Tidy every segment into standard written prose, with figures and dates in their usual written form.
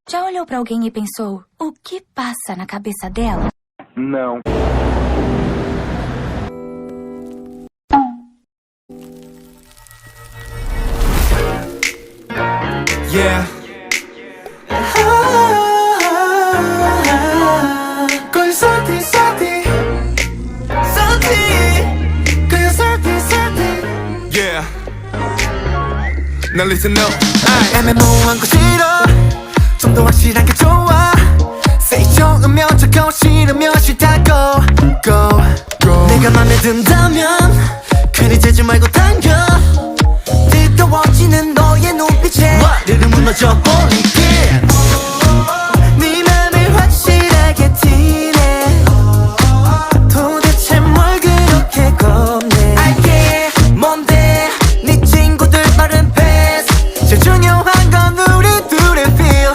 Já olhou pra alguém e pensou, o que passa na cabeça dela? Não. Yeah. Cause salty, salty, salty. Cause salty, salty. Yeah. Now listen up. 애매모호한 거 싫어. 좀 더 확실한 게 좋아. Say 좋으면 좋고 싫으면 싫다고. Go, go. 내가 맘에 든다면 괜히 재지 말고 당겨. 뜨거워지는 너의 눈빛에 와르르 무너져 버릴게. 네 맘을 확실하게 티내. 도대체 뭘 그렇게 겁내. 알게 뭔데 네 친구들 말은 패스. 제일 중요한 건 우리 둘의 feel.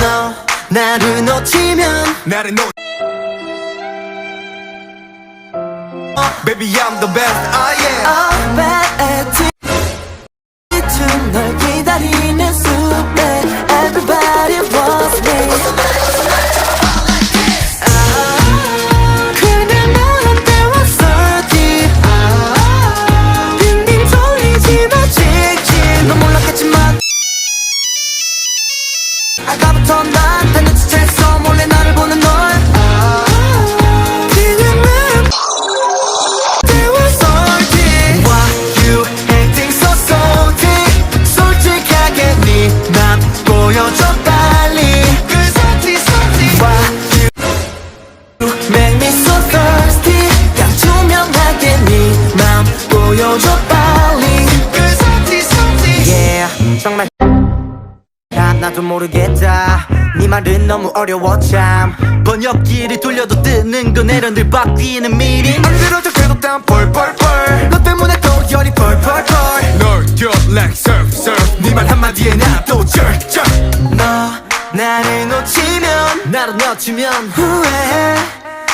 너 나를 놓치면 Baby I'm the best, oh yeah. bad attitude 널 기다리는 숲에 Everybody wants me. 그냥 너한테 왔었지. 빙빙 돌리지 마 직진. 넌 몰랐겠지만 아까부터 난 다 눈치챘어. 몰래 나를 보는 널. Make me so thirsty. 딱 투명하게 네 맘 보여줘 빨리. Yeah, 정말 나도 모르겠다. 네 말은 너무 어려워 참. 번역기를 돌려도 뜨는 건 에러들 바뀌는 미리. 안 들어줘 계속 땀 펄펄펄. 너 때문에 또 열이 펄펄펄. 널 you're like surf surf. 네 말 한마디에 나 또 절절. 너 나를 놓치면 나를 놓치면 후회해.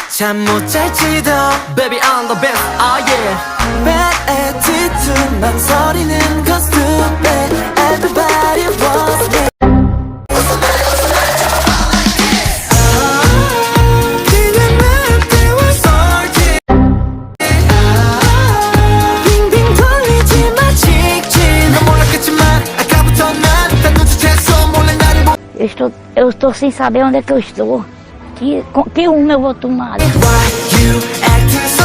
잠 못 잘지도 Baby I'm the best, oh yeah. Bad attitude 망설이는 건 stupid. Everybody wants me. 그냥 나한테 왔었지. 빙빙 돌리지 마 직진. 넌 몰랐겠지만 아까부터 난 다 눈치챘어. 몰래 나를 보. Eu estou sem saber onde é que eu estou. Que rumo eu vou tomar? Why you acting so